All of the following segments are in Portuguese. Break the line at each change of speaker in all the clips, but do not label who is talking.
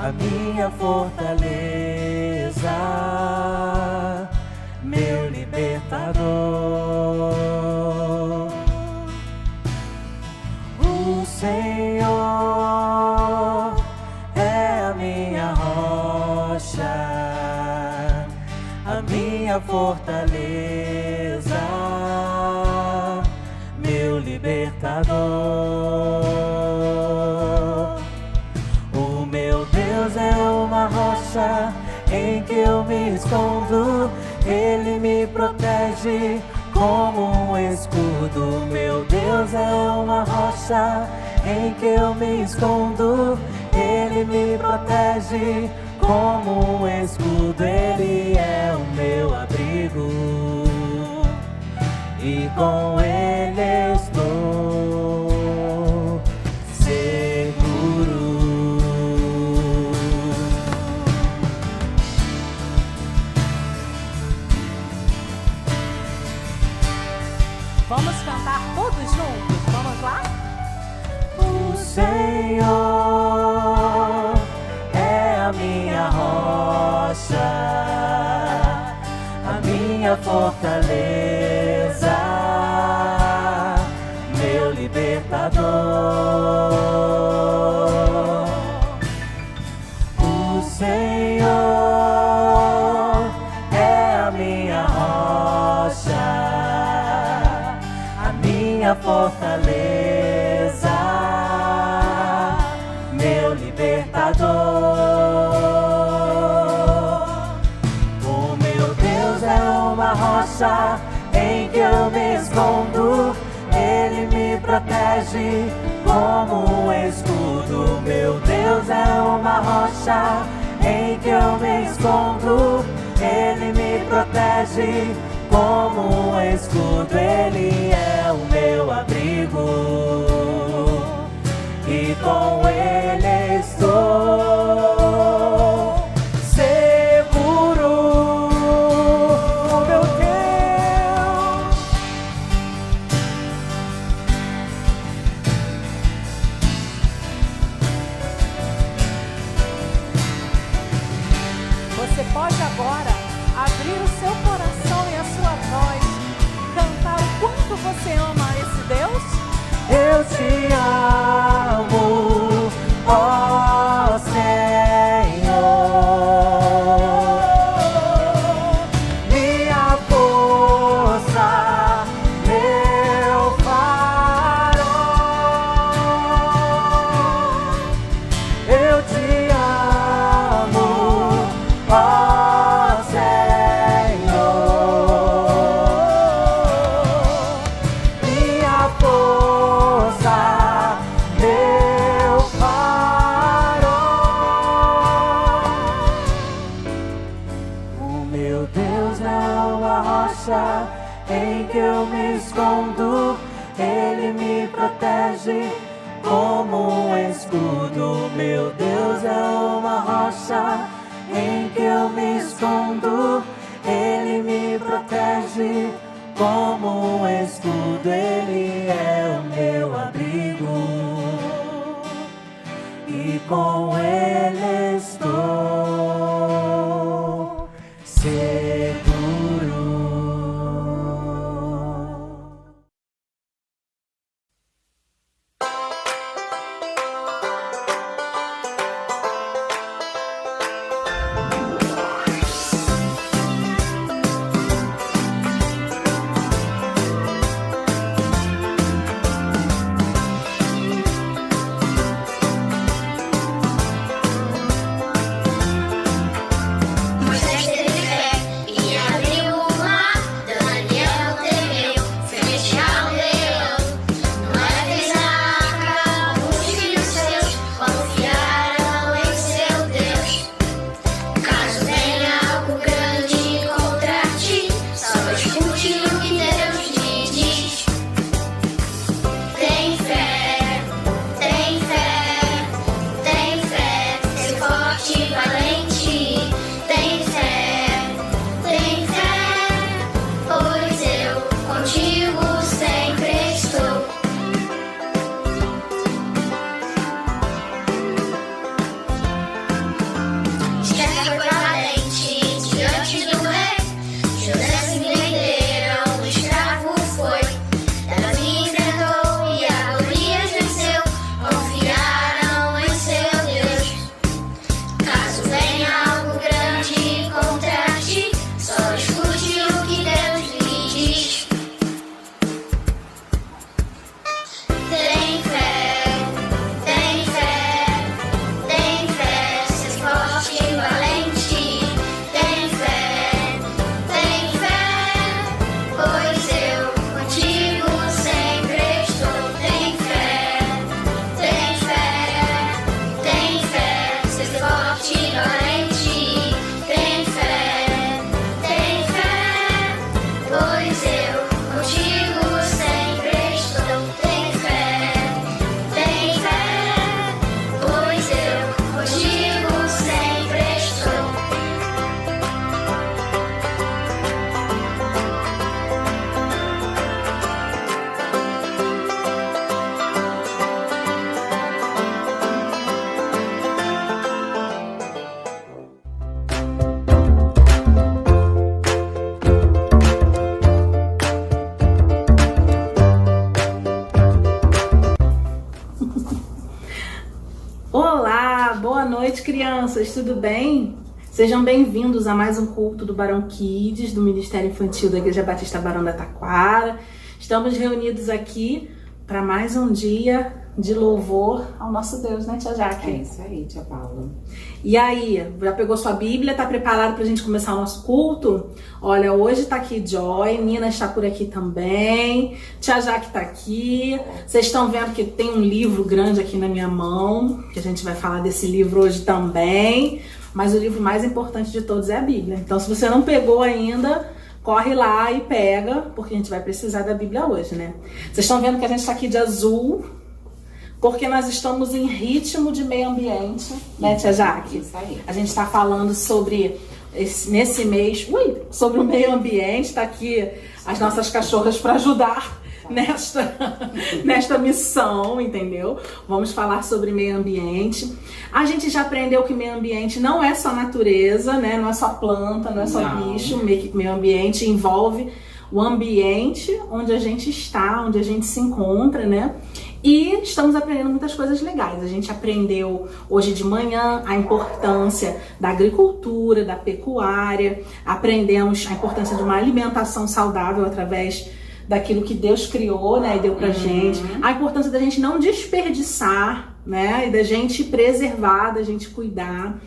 a minha fortaleza, meu libertador. O Senhor é a minha rocha, a minha fortaleza, meu libertador. O meu Deus é uma rocha em que eu me escondo, Ele me protege como um escudo. Meu Deus é uma rocha em que eu me escondo, Ele me protege como um escudo. Ele é o meu abrigo e com Ele estou seguro.
Vamos cantar todos juntos, vamos lá?
O Senhor é a minha rocha, a minha fortaleza, meu libertador. O Senhor é a minha rocha, a minha fortaleza, meu libertador. O meu Deus é uma rocha em que eu me escondo, Ele me protege como um escudo. Meu Deus é uma rocha em que eu me escondo, Ele me protege como um escudo. Ele é o meu abrigo e com Ele estou seguro. Oh, meu Deus.
Você pode agora abrir o seu coração e a sua voz, cantar o quanto você ama esse Deus.
Eu te amo, ó Senhor, minha força, meu farol. Eu te amo, ó em que eu me escondo, Ele me protege como um escudo. Meu Deus é uma rocha em que eu me escondo, Ele me protege como um escudo. Ele é o meu abrigo e com Ele estou seguro.
Olá, boa noite, crianças, tudo bem? Sejam bem-vindos a mais um culto do Barão Kids, do Ministério Infantil da Igreja Batista Barão da Taquara. Estamos reunidos aqui para mais um dia de louvor ao nosso Deus, né, tia Jaque?
É isso aí, tia Paula.
E aí, já pegou sua Bíblia? Tá preparado pra gente começar o nosso culto? Olha, hoje tá aqui Joy, Nina está por aqui também, tia Jaque tá aqui. Vocês estão vendo que tem um livro grande aqui na minha mão, que a gente vai falar desse livro hoje também. Mas o livro mais importante de todos é a Bíblia. Então, se você não pegou ainda, corre lá e pega, porque a gente vai precisar da Bíblia hoje, né? Vocês estão vendo que a gente tá aqui de azul, porque nós estamos em ritmo de meio ambiente, né, tia Jaque?
Isso aí.
A gente está falando sobre, nesse mês, sobre o meio ambiente. Tá aqui as nossas cachorras para ajudar nesta missão, entendeu? Vamos falar sobre meio ambiente. A gente já aprendeu que meio ambiente não é só natureza, né? Não é só planta, não é só bicho. Meio ambiente envolve o ambiente onde a gente está, onde a gente se encontra, né? E estamos aprendendo muitas coisas legais. A gente aprendeu hoje de manhã a importância da agricultura, da pecuária. Aprendemos a importância de uma alimentação saudável através daquilo que Deus criou, né, e deu pra gente. A importância da gente não desperdiçar, né, e da gente preservar, da gente cuidar.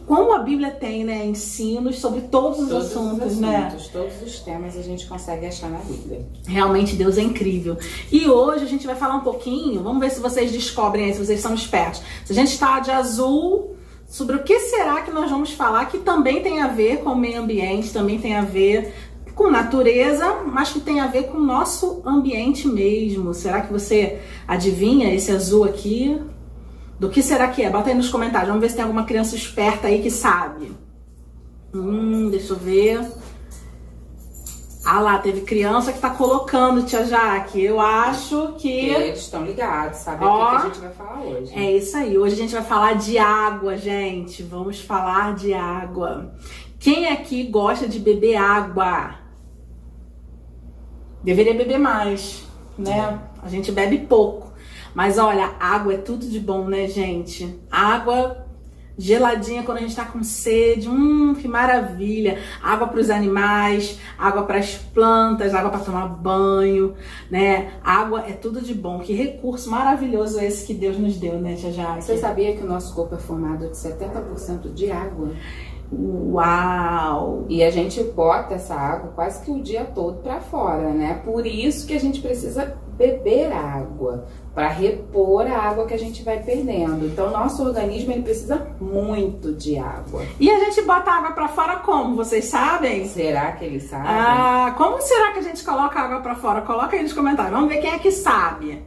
Como a Bíblia tem, né, ensinos sobre todos os assuntos, né?
Todos os temas a gente consegue achar na Bíblia.
Realmente Deus é incrível. E hoje a gente vai falar um pouquinho, vamos ver se vocês descobrem aí, se vocês são espertos. Se a gente está de azul, sobre o que será que nós vamos falar, que também tem a ver com o meio ambiente, também tem a ver com natureza, mas que tem a ver com o nosso ambiente mesmo. Será que você adivinha esse azul aqui? Do que será que é? Bota aí nos comentários. Vamos ver se tem alguma criança esperta aí que sabe. Deixa eu ver. Ah lá, teve criança que tá colocando, tia Jaque. Eu acho que...
Eles estão ligados, sabe o que a gente vai falar hoje.
É isso aí. Hoje a gente vai falar de água, gente. Vamos falar de água. Quem aqui gosta de beber água? Deveria beber mais, né? A gente bebe pouco. Mas olha, água é tudo de bom, né, gente? Água geladinha quando a gente tá com sede, que maravilha. Água para os animais, água para as plantas, água para tomar banho, né? Água é tudo de bom. Que recurso maravilhoso esse que Deus nos deu, né, tia Jaque?
Você sabia que o nosso corpo é formado de 70% de água?
Uau!
E a gente bota essa água quase que o dia todo para fora, né? Por isso que a gente precisa beber água, para repor a água que a gente vai perdendo. Então, nosso organismo ele precisa muito de água.
E a gente bota a água para fora como? Vocês sabem?
Será que eles sabem?
Como será que a gente coloca a água para fora? Coloca aí nos comentários. Vamos ver quem é que sabe.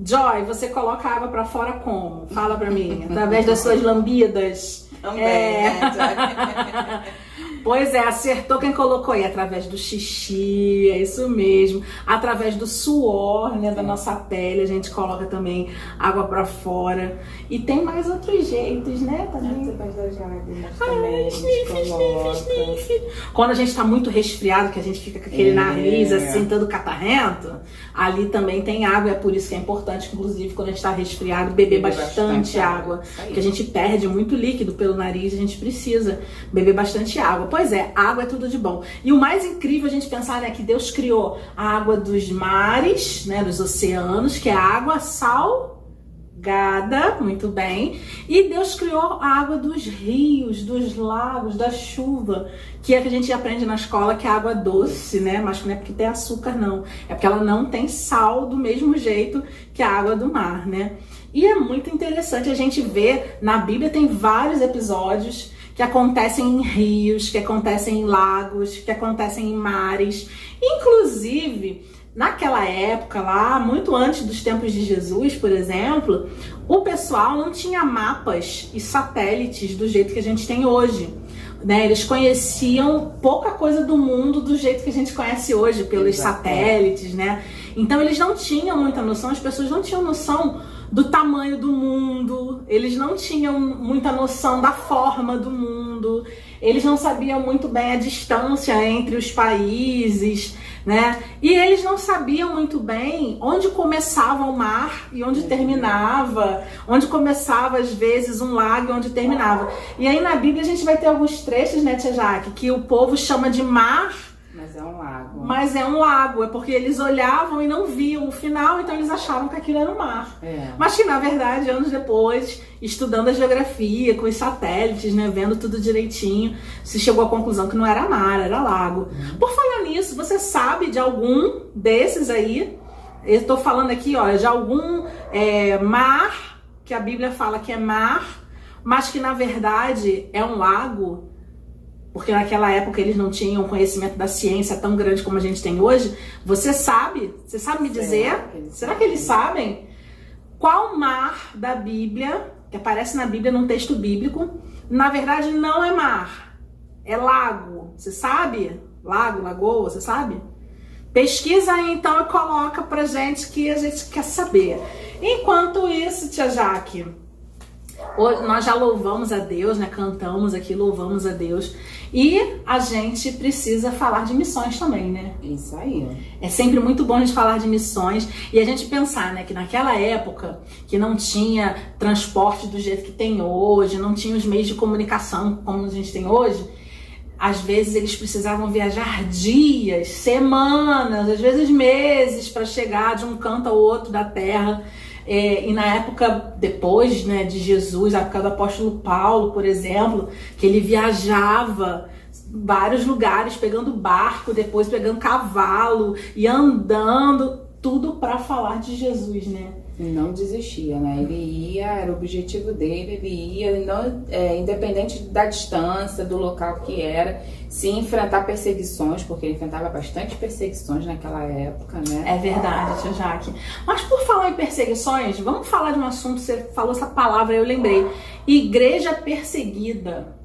Joy, você coloca a água para fora como? Fala para mim. Através das suas lambidas?
Também, né, Joy?
Pois é, acertou quem colocou aí, através do xixi, é isso mesmo, através do suor, né, da nossa pele, a gente coloca também água pra fora. E tem mais outros jeitos, né, também.
Através das lágrimas também, a gente coloca.
Quando a gente tá muito resfriado, que a gente fica com aquele nariz assim, todo catarrento, ali também tem água, é por isso que é importante, inclusive, quando a gente tá resfriado, beber bastante água, porque a gente perde muito líquido pelo nariz, a gente precisa beber bastante água. Pois é, água é tudo de bom. E o mais incrível a gente pensar, né, que Deus criou a água dos mares, né, dos oceanos, que é a água salgada, muito bem. E Deus criou a água dos rios, dos lagos, da chuva, que é que a gente aprende na escola, que é água doce, né, mas não é porque tem açúcar, não. É porque ela não tem sal do mesmo jeito que a água do mar, né. E é muito interessante a gente ver, na Bíblia tem vários episódios que acontecem em rios, que acontecem em lagos, que acontecem em mares. Inclusive, naquela época lá, muito antes dos tempos de Jesus, por exemplo, o pessoal não tinha mapas e satélites do jeito que a gente tem hoje. Né? Eles conheciam pouca coisa do mundo do jeito que a gente conhece hoje, pelos satélites, né? Então eles não tinham muita noção, as pessoas não tinham noção do tamanho do mundo, eles não tinham muita noção da forma do mundo, eles não sabiam muito bem a distância entre os países, né? E eles não sabiam muito bem onde começava o mar e onde terminava, onde começava às vezes um lago e onde terminava. E aí na Bíblia a gente vai ter alguns trechos, né, Tia Jaque, que o povo chama de mar,
Mas é um lago.
mas é um lago, é porque eles olhavam e não viam o final, então eles achavam que aquilo era um mar. Mas que na verdade, anos depois, estudando a geografia, com os satélites, né, vendo tudo direitinho, se chegou à conclusão que não era mar, era lago. Por falar nisso, você sabe de algum desses aí? Eu tô falando aqui, ó, de algum mar, que a Bíblia fala que é mar, mas que na verdade é um lago? Porque naquela época eles não tinham conhecimento da ciência tão grande como a gente tem hoje. Você sabe? Você sabe me dizer? Será que eles sabem? Qual mar da Bíblia, que aparece na Bíblia num texto bíblico, na verdade não é mar, é lago? Você sabe? Lago, lagoa, você sabe? Pesquisa aí então e coloca pra gente que a gente quer saber. Enquanto isso, Tia Jaque, hoje nós já louvamos a Deus, né? Cantamos aqui, louvamos a Deus. E a gente precisa falar de missões também, né?
Isso aí.
É sempre muito bom a gente falar de missões e a gente pensar, né, que naquela época que não tinha transporte do jeito que tem hoje, não tinha os meios de comunicação como a gente tem hoje, às vezes eles precisavam viajar dias, semanas, às vezes meses para chegar de um canto ao outro da terra. E na época depois, né, de Jesus, a época do apóstolo Paulo, por exemplo, que ele viajava vários lugares, pegando barco, depois pegando cavalo e andando, tudo para falar de Jesus, né?
E não desistia, né? Ele ia, era o objetivo dele, ele ia, não, independente da distância, do local que era, se enfrentar perseguições, porque ele enfrentava bastante perseguições naquela época, né?
É verdade, Tia Jaque. Mas por falar em perseguições, vamos falar de um assunto, você falou essa palavra, eu lembrei. Igreja perseguida.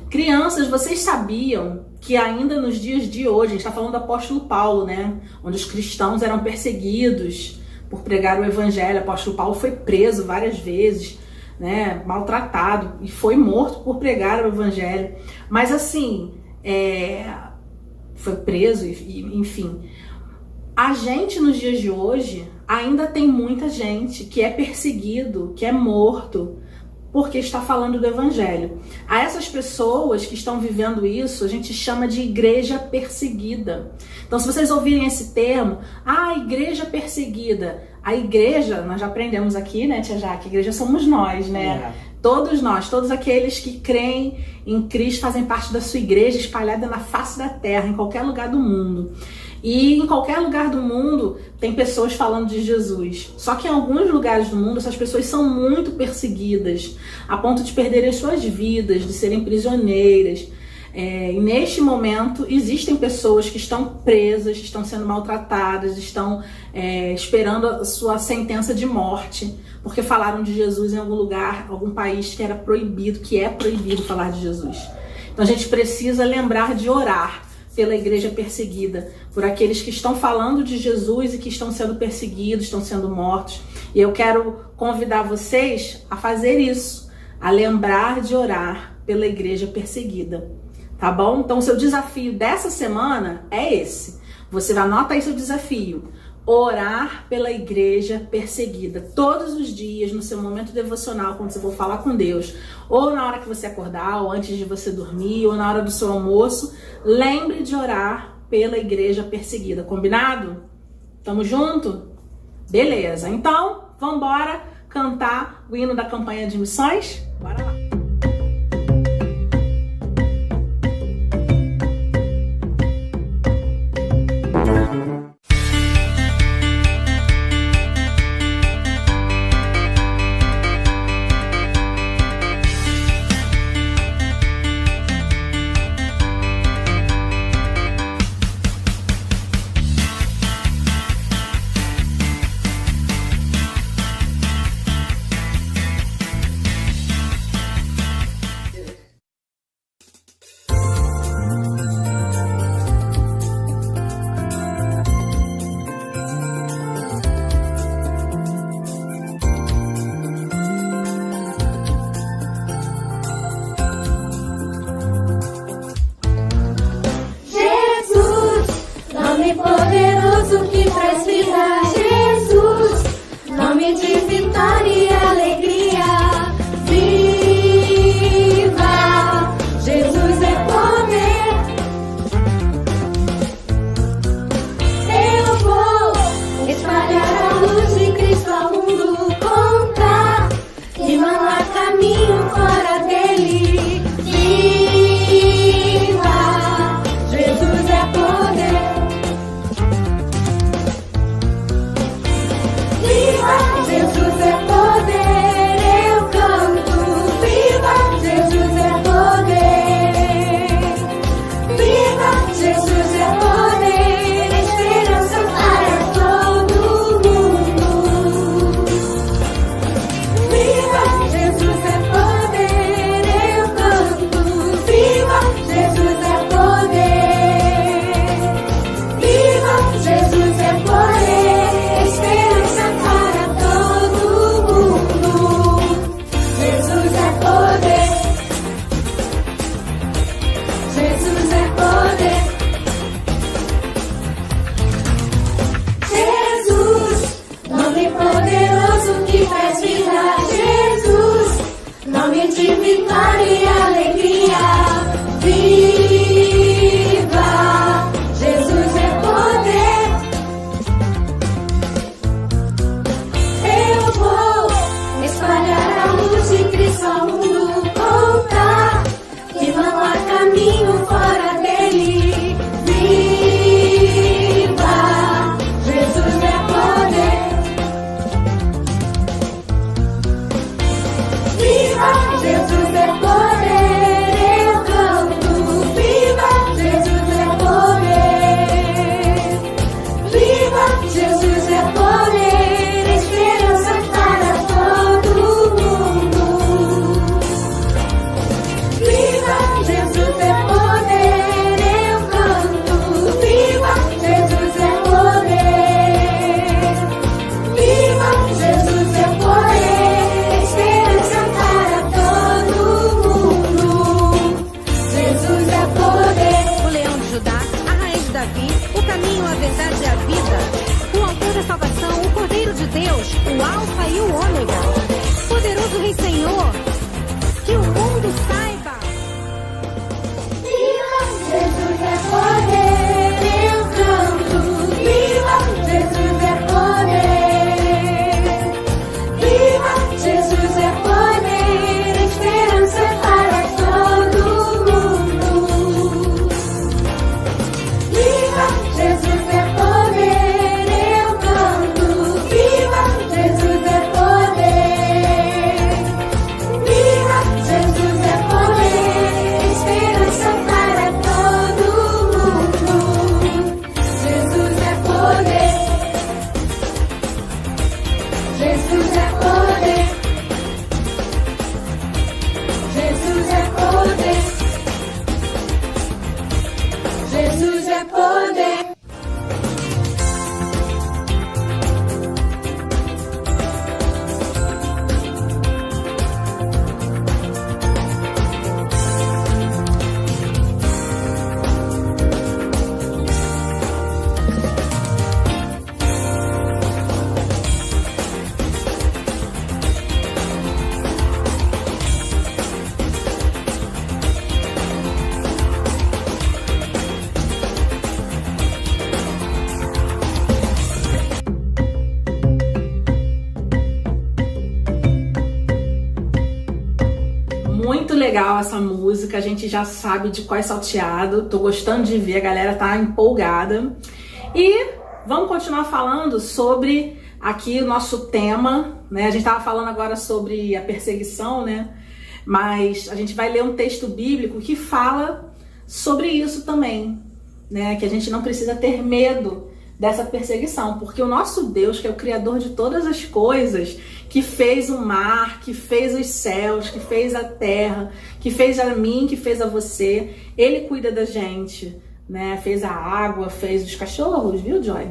Crianças, vocês sabiam que ainda nos dias de hoje, a gente está falando do apóstolo Paulo, né? Onde os cristãos eram perseguidos por pregar o evangelho. O apóstolo Paulo foi preso várias vezes, né? Maltratado e foi morto por pregar o evangelho. Mas assim, foi preso, enfim. A gente nos dias de hoje ainda tem muita gente que é perseguido, que é morto, porque está falando do evangelho. A essas pessoas que estão vivendo isso, a gente chama de igreja perseguida. Então, se vocês ouvirem esse termo, igreja perseguida. A igreja, nós já aprendemos aqui, né, Tia Jaque? A igreja somos nós, né? Todos nós, todos aqueles que creem em Cristo fazem parte da sua igreja espalhada na face da terra, em qualquer lugar do mundo. E em qualquer lugar do mundo tem pessoas falando de Jesus. Só que em alguns lugares do mundo essas pessoas são muito perseguidas, a ponto de perderem as suas vidas, de serem prisioneiras. E neste momento existem pessoas que estão presas, estão sendo maltratadas, estão esperando a sua sentença de morte, porque falaram de Jesus em algum lugar, algum país que era proibido, que é proibido falar de Jesus. Então a gente precisa lembrar de orar pela igreja perseguida, por aqueles que estão falando de Jesus e que estão sendo perseguidos, estão sendo mortos. E eu quero convidar vocês a fazer isso, a lembrar de orar pela igreja perseguida, tá bom? Então o seu desafio dessa semana é esse. Você vai anotar aí seu desafio: orar pela igreja perseguida todos os dias, no seu momento devocional, quando você for falar com Deus, ou na hora que você acordar, ou antes de você dormir, ou na hora do seu almoço. Lembre de orar pela igreja perseguida, combinado? Tamo junto? Beleza, então vamos embora cantar o hino da campanha de missões? Bora lá!
de vitória e alegria. Viva! Jesus é poder. Eu vou espalhar a luz de Cristo ao mundo, contar que não há caminho fora dele. Viva! Jesus é poder. Viva! Jesus é poder. Eu canto. Viva! Jesus é poder. Viva! Jesus é poder. Esperança para todo mundo. Viva! Jesus é poder. Eu canto. Viva! Jesus é poder. Viva! Jesus é poder. Esperança para todo mundo. Jesus é poder.
O leão de Judá, a raiz de Davi, o caminho, a verdade e a vida. O autor da salvação, o Cordeiro de Deus, o Alfa e o Ômega. Poderoso Rei Senhor, que o mundo saiba.
Viva! Jesus é poder. Eu canto. Viva! Jesus é poder. Viva! Jesus é poder. Esperança para todo mundo. Viva! Jesus é poder. Eu canto. Viva! Jesus é poder. Viva! Jesus é poder. Esperança para todo mundo. Jesus é poder. Jesus é poder. Jesus é poder. Jesus é poder.
Muito legal essa música, a gente já sabe de qual é salteado. Tô gostando de ver, a galera tá empolgada. E vamos continuar falando sobre aqui o nosso tema, né? A gente tava falando agora sobre a perseguição, né? Mas a gente vai ler um texto bíblico que fala sobre isso também, né? Que a gente não precisa ter medo dessa perseguição, porque o nosso Deus, que é o Criador de todas as coisas, que fez o mar, que fez os céus, que fez a terra, que fez a mim, que fez a você, Ele cuida da gente, né? Fez a água, fez os cachorros, viu, Joy?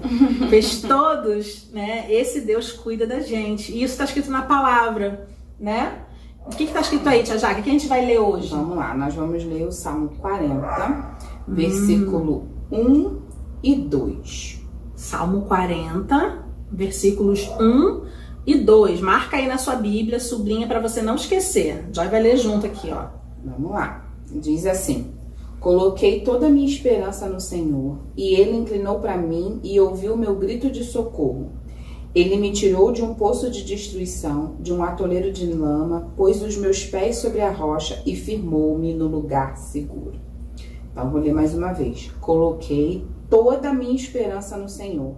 Fez todos, né? Esse Deus cuida da gente. E isso está escrito na palavra, né? O que está escrito aí, Tia Jaque? O que a gente vai ler hoje?
Vamos lá, nós vamos ler o Salmo 40, versículo 1 e 2.
Salmo 40, versículos 1 e 2. Marca aí na sua Bíblia, sublinha para você não esquecer. Joy vai ler junto aqui, ó.
Vamos lá. Diz assim: coloquei toda a minha esperança no Senhor, e Ele inclinou para mim e ouviu o meu grito de socorro. Ele me tirou de um poço de destruição, de um atoleiro de lama, pôs os meus pés sobre a rocha e firmou-me no lugar seguro. Então, vou ler mais uma vez. Coloquei toda a minha esperança no Senhor.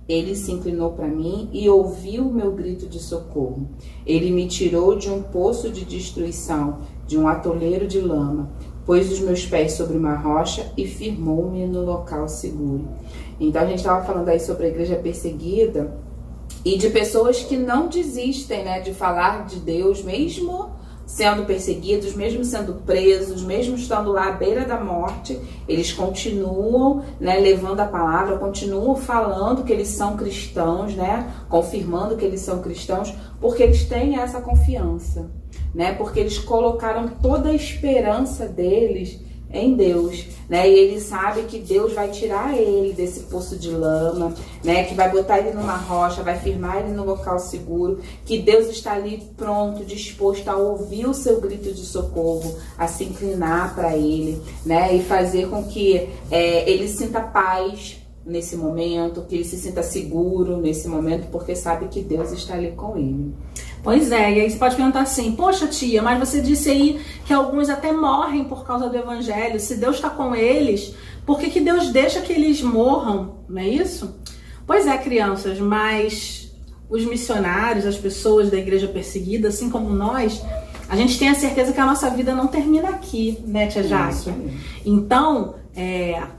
Ele se inclinou para mim e ouviu o meu grito de socorro. Ele me tirou de um poço de destruição, de um atoleiro de lama, pôs os meus pés sobre uma rocha e firmou-me no local seguro. Então, a gente estava falando aí sobre a igreja perseguida e de pessoas que não desistem, né, de falar de Deus, mesmo sendo perseguidos, mesmo sendo presos, mesmo estando lá à beira da morte, eles continuam, né, levando a palavra, continuam falando que eles são cristãos, né, confirmando que eles são cristãos, porque eles têm essa confiança, né, porque eles colocaram toda a esperança deles em Deus, né? E ele sabe que Deus vai tirar ele desse poço de lama, né? Que vai botar ele numa rocha, vai firmar ele no local seguro, que Deus está ali pronto, disposto a ouvir o seu grito de socorro, a se inclinar para ele, né? E fazer com que ele sinta paz nesse momento, que ele se sinta seguro nesse momento, porque sabe que Deus está ali com ele.
Pois é, e aí você pode perguntar assim, poxa tia, mas você disse aí que alguns até morrem por causa do evangelho, se Deus está com eles, por que Deus deixa que eles morram, não é isso? Pois é, crianças, mas os missionários, as pessoas da igreja perseguida, assim como nós, a gente tem a certeza que a nossa vida não termina aqui, né, tia Jaque? Então,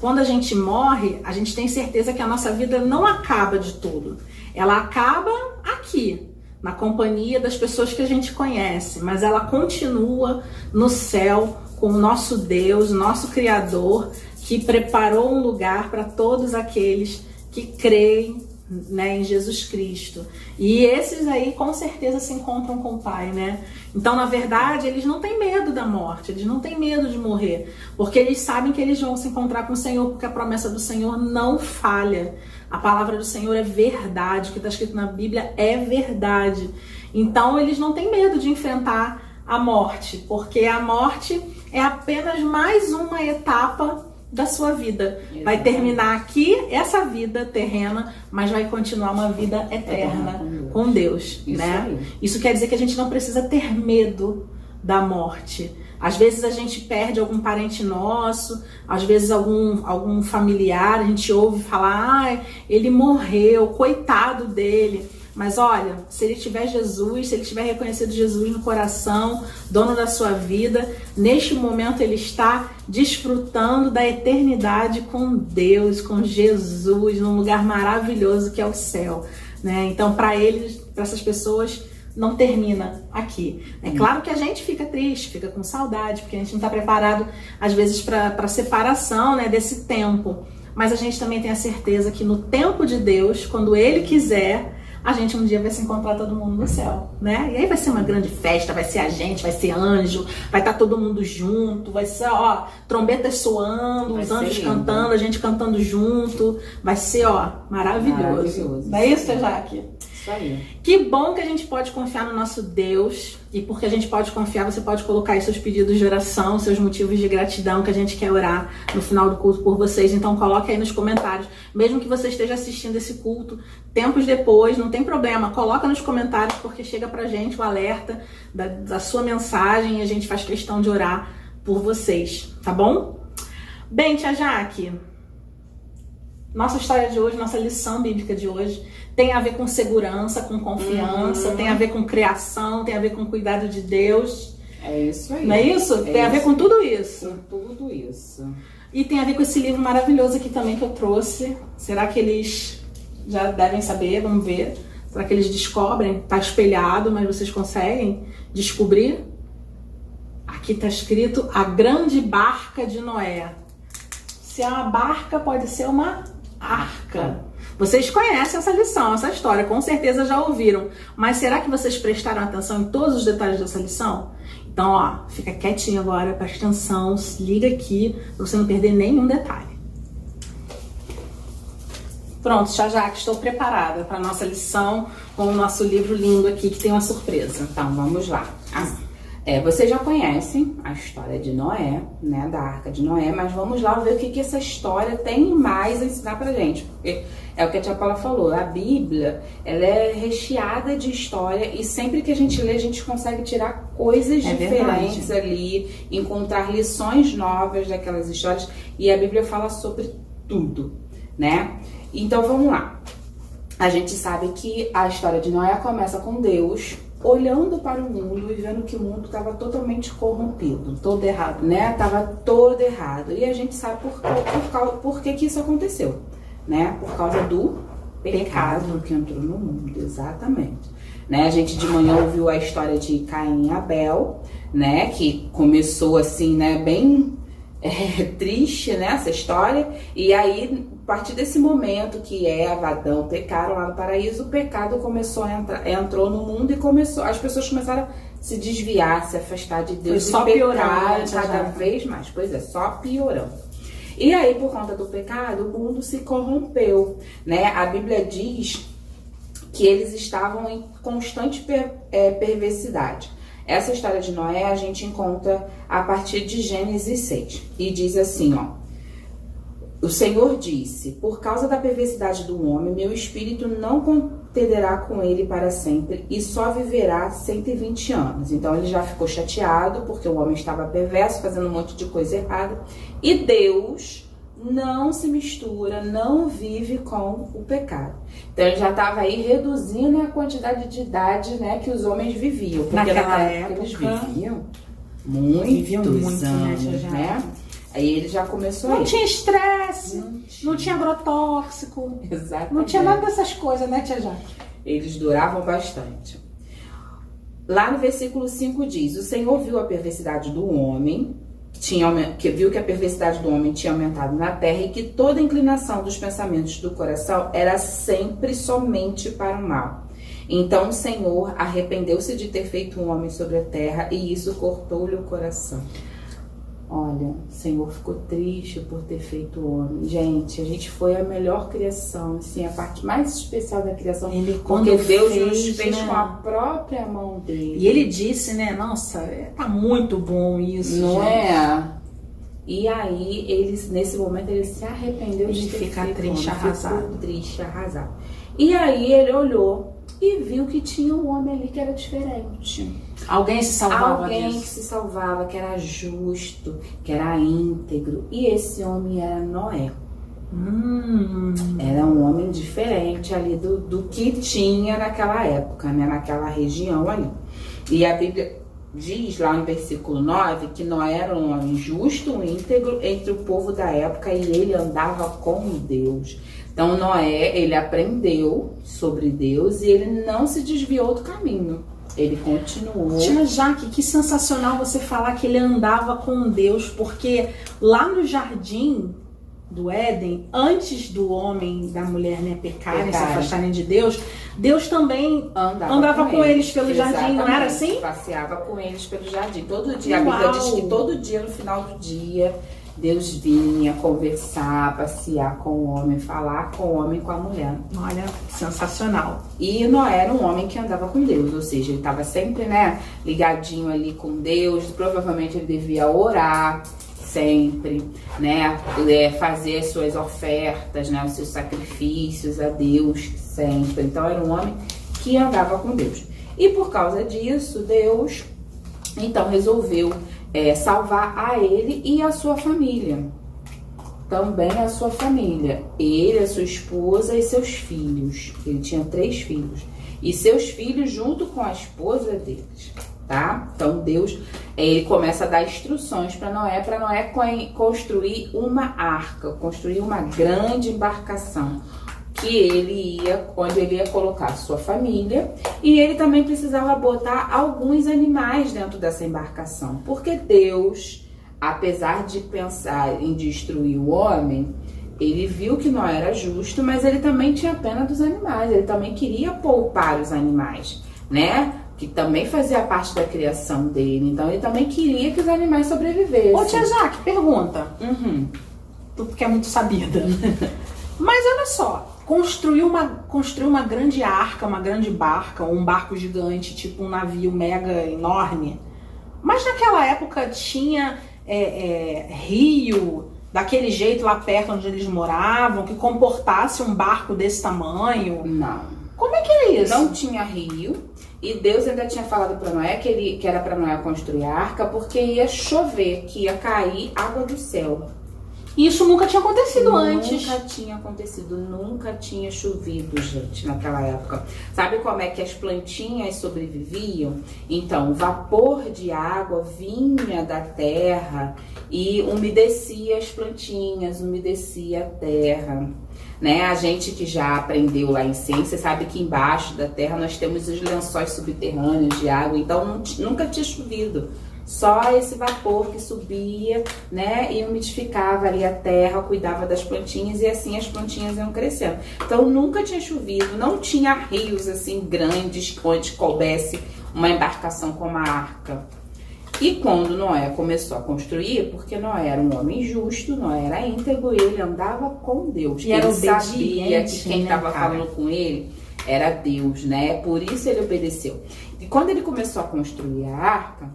quando a gente morre, a gente tem certeza que a nossa vida não acaba de tudo. Ela acaba aqui, na companhia das pessoas que a gente conhece, mas ela continua no céu com o nosso Deus, nosso Criador, que preparou um lugar para todos aqueles que creem, né, em Jesus Cristo. E esses aí com certeza se encontram com o Pai, né? Então, na verdade, eles não têm medo da morte, eles não têm medo de morrer, porque eles sabem que eles vão se encontrar com o Senhor, porque a promessa do Senhor não falha. A palavra do Senhor é verdade, o que está escrito na Bíblia é verdade. Então, eles não têm medo de enfrentar a morte, porque a morte é apenas mais uma etapa da sua vida. Vai terminar aqui essa vida terrena, mas vai continuar uma vida eterna com Deus, né? Isso quer dizer que a gente não precisa ter medo da morte. Às vezes a gente perde algum parente nosso, às vezes algum familiar, a gente ouve falar, ele morreu, coitado dele. Mas olha, se ele tiver Jesus, se ele tiver reconhecido Jesus no coração, dono da sua vida, neste momento ele está desfrutando da eternidade com Deus, com Jesus, num lugar maravilhoso que é o céu, né? Então, para eles, para essas pessoas, não termina aqui. É claro que a gente fica triste, fica com saudade, porque a gente não está preparado, às vezes, para a separação, né, desse tempo. Mas a gente também tem a certeza que no tempo de Deus, quando Ele quiser, a gente um dia vai se encontrar todo mundo no céu, né? E aí vai ser uma grande festa, vai ser a gente, vai ser anjo, vai estar todo mundo junto, vai ser, ó, trombetas soando, os anjos cantando, a gente cantando junto, vai ser, ó, maravilhoso. Não é isso, Jaque?
Isso aí.
Que bom que a gente pode confiar no nosso Deus, e porque a gente pode confiar, você pode colocar aí seus pedidos de oração, seus motivos de gratidão, que a gente quer orar no final do culto por vocês. Então coloque aí nos comentários, mesmo que você esteja assistindo esse culto tempos depois, não tem problema, coloca nos comentários, porque chega pra gente o alerta da sua mensagem e a gente faz questão de orar por vocês, tá bom? Bem, tia Jaque, nossa história de hoje, nossa lição bíblica de hoje tem a ver com segurança, com confiança, tem a ver com criação, tem a ver com cuidado de Deus.
É isso aí.
Não é isso? Tem a ver com tudo isso.
Com tudo isso.
E tem a ver com esse livro maravilhoso aqui também que eu trouxe. Será que eles já devem saber? Vamos ver. Será que eles descobrem? Tá espelhado, mas vocês conseguem descobrir? Aqui tá escrito A Grande Barca de Noé. Se é uma barca, pode ser uma arca. Vocês conhecem essa lição, essa história, com certeza já ouviram. Mas será que vocês prestaram atenção em todos os detalhes dessa lição? Então, ó, fica quietinho agora, presta atenção, se liga aqui, pra você não perder nenhum detalhe. Pronto, tia Jaque, estou preparada para a nossa lição com o nosso livro lindo aqui, que tem uma surpresa.
Então, vamos lá. Vocês já conhecem a história de Noé, né, da Arca de Noé, mas vamos lá ver o que essa história tem mais a ensinar pra gente. Porque é o que a tia Paula falou, a Bíblia, ela é recheada de história e sempre que a gente lê, a gente consegue tirar coisas diferentes ali, encontrar lições novas daquelas histórias, e a Bíblia fala sobre tudo, né? Então vamos lá. A gente sabe que a história de Noé começa com Deus olhando para o mundo e vendo que o mundo estava totalmente corrompido.
Todo errado.
Né? Tava todo errado. E a gente sabe por que isso aconteceu. Né? Por causa do pecado que entrou no mundo. Exatamente. Né? A gente de manhã ouviu a história de Caim e Abel, né? Que começou assim, né? Bem triste, né? Essa história. E aí, a partir desse momento que Eva, Adão pecaram lá no paraíso, o pecado começou entrou no mundo e as pessoas começaram a se desviar, se afastar de Deus
Foi só
e
piorando,
pecar
né,
cada
já?
vez mais. Pois é, só piorando. E aí, por conta do pecado, o mundo se corrompeu, né? A Bíblia diz que eles estavam em constante perversidade. Essa história de Noé a gente encontra a partir de Gênesis 6. E diz assim, ó. O Senhor disse, por causa da perversidade do homem, meu espírito não contenderá com ele para sempre e só viverá 120 anos. Então ele já ficou chateado porque o homem estava perverso, fazendo um monte de coisa errada. E Deus não se mistura, não vive com o pecado. Então ele já estava aí reduzindo a quantidade de idade, né, que os homens viviam. Porque
Naquela
época eles viviam
Viviam
muitos
muito,
anos,
né, Tia
né? Aí ele já começou
Não
aí.
tinha estresse, não tinha agrotóxico,
Exatamente.
não tinha nada dessas coisas, né, Tia Jaque?
Eles duravam bastante. Lá no versículo 5 diz, o Senhor viu a perversidade do homem, viu que a perversidade do homem tinha aumentado na terra e que toda inclinação dos pensamentos do coração era sempre somente para o mal. Então o Senhor arrependeu-se de ter feito um homem sobre a terra e isso cortou-lhe o coração. Olha, o Senhor ficou triste por ter feito o homem. Gente, a gente foi a melhor criação, assim, a parte mais especial da criação.
Ele,
porque
quando
Deus
fez,
nos fez
né?
com a própria mão dele.
E ele disse, né, nossa, tá muito bom isso,
Não
gente.
é? E aí, nesse momento, ele se arrependeu de
Ele
ter
fica
feito
triste,
o homem.
arrasado.
Ficou triste, arrasado. E aí, ele olhou e viu que tinha um homem ali que era diferente.
Alguém se salvava
Alguém
disso.
que se salvava, que era justo, que era íntegro. E esse homem era Noé. Era um homem diferente ali do que tinha naquela época, né? Naquela região ali. E a Bíblia diz lá no versículo 9 que Noé era um homem justo, íntegro entre o povo da época e ele andava com Deus. Então Noé, ele aprendeu sobre Deus e ele não se desviou do caminho. Ele continuou.
Tia Jaque, que sensacional você falar que ele andava com Deus, porque lá no jardim do Éden, antes do homem e da mulher, né, pecarem, se afastarem de Deus, Deus também andava com eles pelo jardim, não era assim?
Passeava com eles pelo jardim. Todo dia, a Bíblia diz que todo dia, no final do dia, Deus vinha conversar, passear com o homem, falar com o homem e com a mulher.
Olha, sensacional.
E Noé era um homem que andava com Deus, ou seja, ele estava sempre, né, ligadinho ali com Deus. Provavelmente ele devia orar sempre, né, fazer as suas ofertas, né, os seus sacrifícios a Deus sempre. Então era um homem que andava com Deus. E por causa disso, Deus então resolveu salvar a ele e a sua família. Também a sua família. Ele, a sua esposa e seus filhos. Ele tinha 3 filhos. E seus filhos junto com a esposa deles. Tá? Então Deus, ele começa a dar instruções para Noé construir uma arca, construir uma grande embarcação onde ele ia colocar sua família, e ele também precisava botar alguns animais dentro dessa embarcação, porque Deus, apesar de pensar em destruir o homem, ele viu que não era justo, mas ele também tinha pena dos animais, ele também queria poupar os animais, né? Que também fazia parte da criação dele, então ele também queria que os animais sobrevivessem.
Ô tia Jaque, pergunta. Tu que é muito sabida. Mas olha só, construir uma grande arca, uma grande barca, ou um barco gigante, tipo um navio mega enorme. Mas naquela época tinha rio, daquele jeito lá perto onde eles moravam, que comportasse um barco desse tamanho?
Não.
Como é que é isso?
Não tinha rio. E Deus ainda tinha falado para Noé que era para Noé construir a arca porque ia chover, que ia cair água do céu.
Isso nunca tinha acontecido antes.
Nunca tinha acontecido, nunca tinha chovido, gente, naquela época. Sabe como é que as plantinhas sobreviviam? Então, o vapor de água vinha da terra e umedecia as plantinhas, umedecia a terra. Né? A gente que já aprendeu lá em ciência sabe que embaixo da terra nós temos os lençóis subterrâneos de água, então nunca tinha chovido. Só esse vapor que subia, né, e umidificava ali a terra, cuidava das plantinhas e assim as plantinhas iam crescendo. Então nunca tinha chovido, não tinha rios assim grandes onde coubesse uma embarcação como a arca. E quando Noé começou a construir, porque Noé era um homem justo, Noé era íntegro, ele andava com Deus.
E era
ele sabia
obediente,
que quem
né,
estava
cara?
falando com ele era Deus, né? Por isso ele obedeceu. E quando ele começou a construir a arca,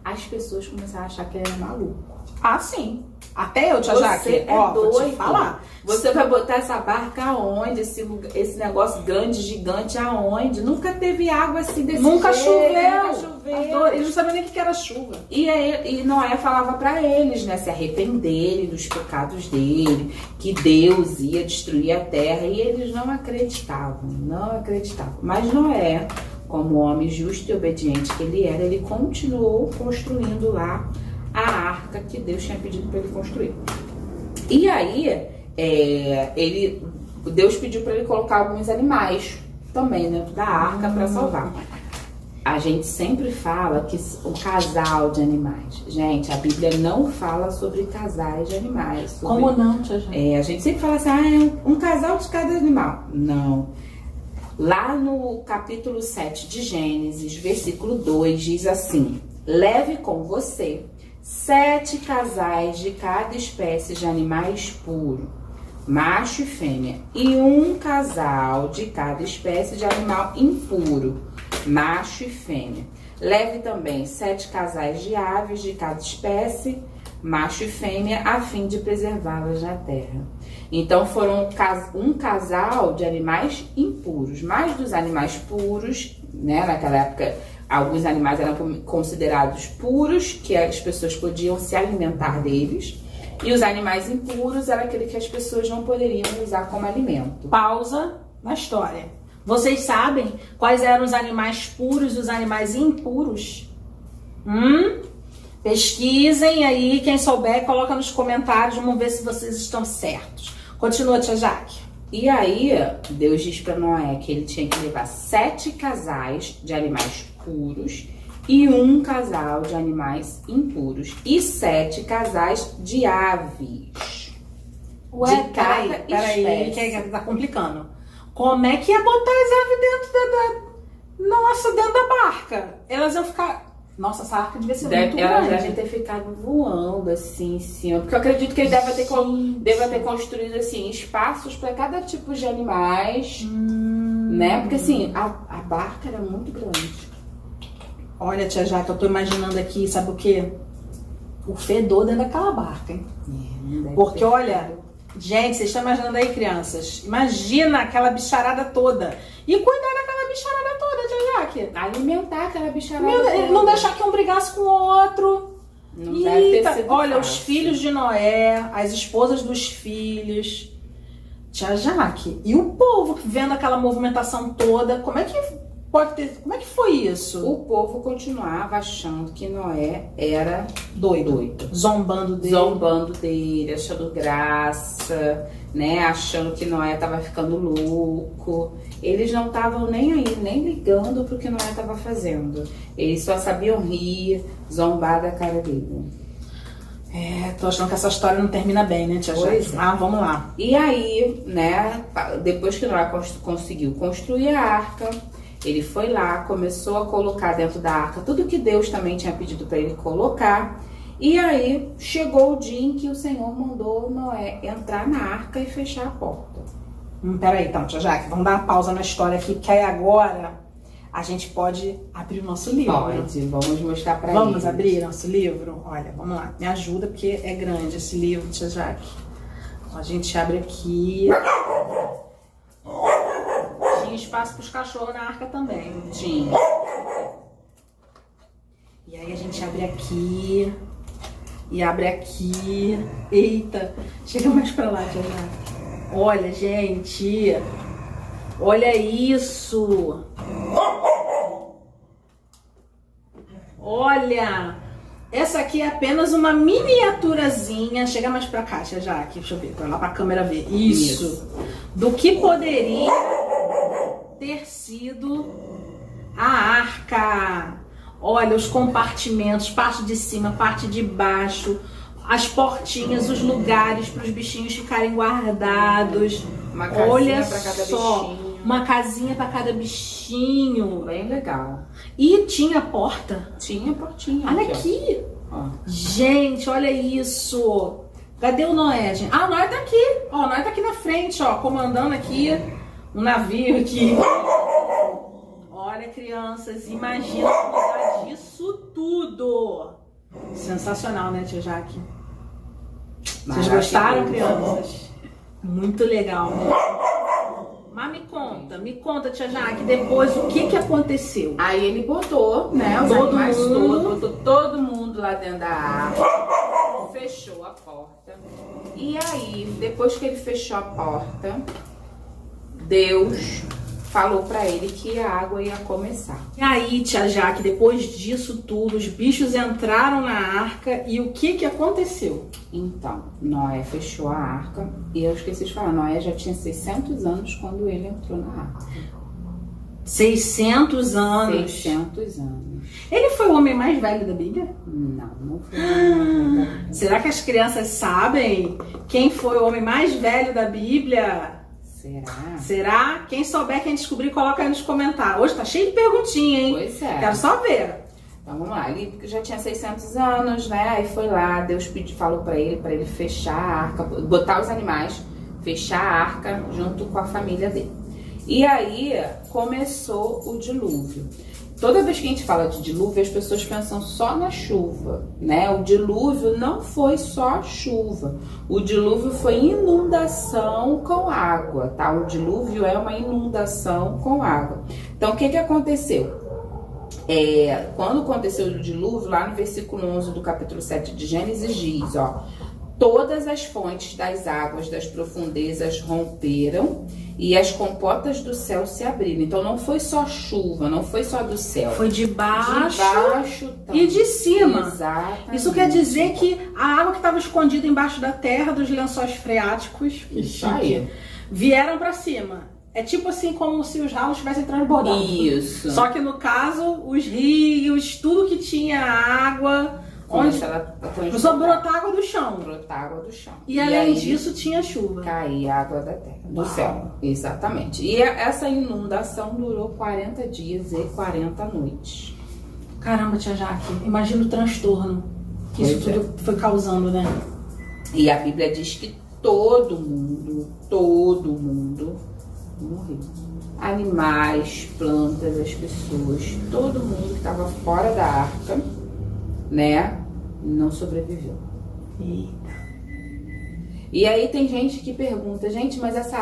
as pessoas começaram a achar que ele era maluco.
Ah, sim. Até eu, Tia Jaque,
Você é
ó, vou te
doido.
falar.
Você vai botar essa barca aonde? Esse negócio grande, gigante, aonde? Nunca teve água assim desse
Nunca
jeito.
choveu.
Nunca choveu.
Eles não sabiam nem o que era chuva.
E Noé falava pra eles, né, se arrependerem dos pecados dele, que Deus ia destruir a terra, e eles não acreditavam. Mas Noé, como homem justo e obediente que ele era, ele continuou construindo lá a arca que Deus tinha pedido para ele construir. E aí, Deus pediu para ele colocar alguns animais também dentro da arca para salvar. A gente sempre fala que um casal de animais. Gente, a Bíblia não fala sobre casais de animais.
Como não, Tia Jaque?
A gente sempre fala assim, um casal de cada animal. Não. Lá no capítulo 7 de Gênesis, versículo 2, diz assim: leve com você 7 casais de cada espécie de animais puro, macho e fêmea, e um casal de cada espécie de animal impuro, macho e fêmea. Leve também 7 casais de aves de cada espécie, macho e fêmea, a fim de preservá-las na terra. Então foram um casal de animais impuros, mas dos animais puros, né? Naquela época, alguns animais eram considerados puros, que as pessoas podiam se alimentar deles, e os animais impuros eram aquele que as pessoas não poderiam usar como alimento.
Pausa na história. Vocês sabem quais eram os animais puros e os animais impuros? Pesquisem aí, quem souber, coloca nos comentários, vamos ver se vocês estão certos. Continua, Tia Jaque.
E aí, Deus diz para Noé que ele tinha que levar 7 casais de animais puros e um casal de animais impuros e 7 casais de aves.
Ué,
de cada
peraí,
espécie.
que tá complicando. Como é que ia botar as aves dentro da barca? Elas iam ficar... Nossa, essa arca devia ser muito
Elas
grande.
devem ter ficado voando assim em cima. Porque eu acredito que ele deva ter construído assim, espaços para cada tipo de animais. Né? Porque assim, a barca era muito grande.
Olha, Tia Jaque, eu tô imaginando aqui, sabe o quê? O fedor dentro daquela barca, hein? Porque, olha, gente, vocês estão imaginando aí, crianças? Imagina aquela bicharada toda. E cuidar daquela bicharada toda, Tia Jaque.
Alimentar aquela bicharada toda.
Não deixar que um brigasse com o outro.
Não deve ter
Eita,
sido
olha, os
fácil.
filhos de Noé, as esposas dos filhos. Tia Jaque, e o povo vendo aquela movimentação toda, como é que foi isso?
O povo continuava achando que Noé era
Doido. Zombando dele.
zombando dele, achando graça, né? Achando que Noé tava ficando louco. Eles não estavam nem aí, nem ligando pro que Noé tava fazendo. Eles só sabiam rir, zombar da cara dele.
Tô achando que essa história não termina bem, né, Tia
Pois
Jaque?
é.
Ah, vamos lá.
E aí, né, depois que Noé conseguiu construir a arca, ele foi lá, começou a colocar dentro da arca tudo que Deus também tinha pedido para ele colocar. E aí chegou o dia em que o Senhor mandou Noé entrar na arca e fechar a porta.
Peraí, então, Tia Jaque, vamos dar uma pausa na história aqui, porque aí agora a gente pode abrir o nosso livro.
Vamos mostrar para
Vamos
eles.
abrir nosso livro? Olha, vamos lá. Me ajuda, porque é grande esse livro, Tia Jaque. A gente abre aqui. Tinha espaço para os cachorros na arca também.
Tinha.
E aí a gente abre aqui. E abre aqui. Eita! Chega mais pra lá, Tia Jaque. Olha, gente. Olha isso. Olha. Essa aqui é apenas uma miniaturazinha. Chega mais pra cá, Tia Jaque. Deixa eu ver, pra lá pra câmera ver. Isso. Do que poderia ter sido a arca. Olha os compartimentos, parte de cima, parte de baixo, as portinhas, os lugares para os bichinhos ficarem guardados.
Uma casinha
Olha
pra cada
só,
bichinho.
Uma casinha pra cada bichinho.
Bem legal.
E tinha porta.
Tinha portinha.
Olha
ó.
aqui.
Ó.
Gente, olha isso. Cadê o Noé, gente? Ah, o Noé tá aqui. Ó, o Noé tá aqui na frente, ó, comandando aqui um navio aqui. Olha, crianças, imagina cuidar disso tudo. Sensacional, né, tia Jaque? Vocês gostaram, crianças? Muito legal, né? Mas me conta, tia Jaque, depois o que aconteceu?
Aí ele botou, né, os
Todo
animais
mundo.
todos, botou todo mundo lá dentro da arca, fechou a porta. E aí, depois que ele fechou a porta, Deus falou pra ele que a água ia começar.
E aí, tia Jaque, depois disso tudo, os bichos entraram na arca e o que aconteceu?
Então, Noé fechou a arca e eu esqueci de falar, Noé já tinha 600 anos quando ele entrou na arca.
600 anos.
600 anos.
Ele foi o homem mais velho da Bíblia?
Não foi.
Será que as crianças sabem quem foi o homem mais velho da Bíblia?
Será?
Será? Quem souber, quem descobrir, coloca aí nos comentários. Hoje tá cheio de perguntinha, hein?
Pois é.
Quero só ver.
Então vamos lá, ele já tinha 600 anos, né? Aí foi lá, Deus falou pra ele fechar a arca, botar os animais, fechar a arca junto com a família dele. E aí começou o dilúvio. Toda vez que a gente fala de dilúvio, as pessoas pensam só na chuva, né? O dilúvio não foi só chuva. O dilúvio foi inundação com água, tá? O dilúvio é uma inundação com água. Então, o que aconteceu? Quando aconteceu o dilúvio, lá no versículo 11 do capítulo 7 de Gênesis diz, ó: todas as fontes das águas das profundezas romperam e as comportas do céu se abriram. Então não foi só chuva, não foi só do céu.
Foi de baixo
também.
e de cima.
Exatamente.
Isso quer dizer que a água que estava escondida embaixo da terra, dos lençóis freáticos,
Isso aí.
vieram para cima. É tipo assim, como se os ralos estivessem transbordando.
Isso.
Só que no caso, os rios, tudo que tinha água, onde
ela
começou a brotar água do chão.
brotar água do chão.
E além disso, tinha chuva.
Caía água da terra, do
Uau.
céu. Exatamente. E essa inundação durou 40 dias e 40 noites.
Caramba, tia Jaque, imagina o transtorno que isso
Pois é.
tudo foi causando, né?
E a Bíblia diz que todo mundo morreu. Animais, plantas, as pessoas, todo mundo que estava fora da arca, né, não sobreviveu. E aí tem gente que pergunta, gente, mas essa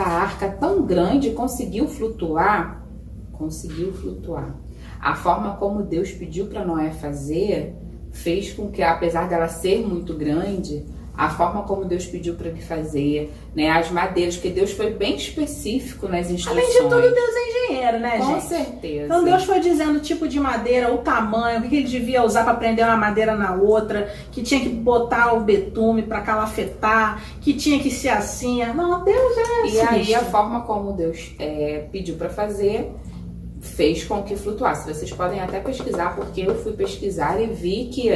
arca tão grande conseguiu flutuar? Conseguiu flutuar. A forma como Deus pediu para Noé fazer fez com que, apesar dela ser muito grande, a forma como Deus pediu para ele fazer, né, as madeiras, porque Deus foi bem específico nas instruções.
Além de tudo, Deus é engenheiro, né,
Com
gente?
certeza.
Então Deus foi dizendo o tipo de madeira, o tamanho, o que ele devia usar para prender uma madeira na outra, que tinha que botar o betume para calafetar, que tinha que ser assim. Não, Deus é
E aí
sinistro.
a forma como Deus pediu para fazer fez com que flutuasse. Vocês podem até pesquisar, porque eu fui pesquisar e vi que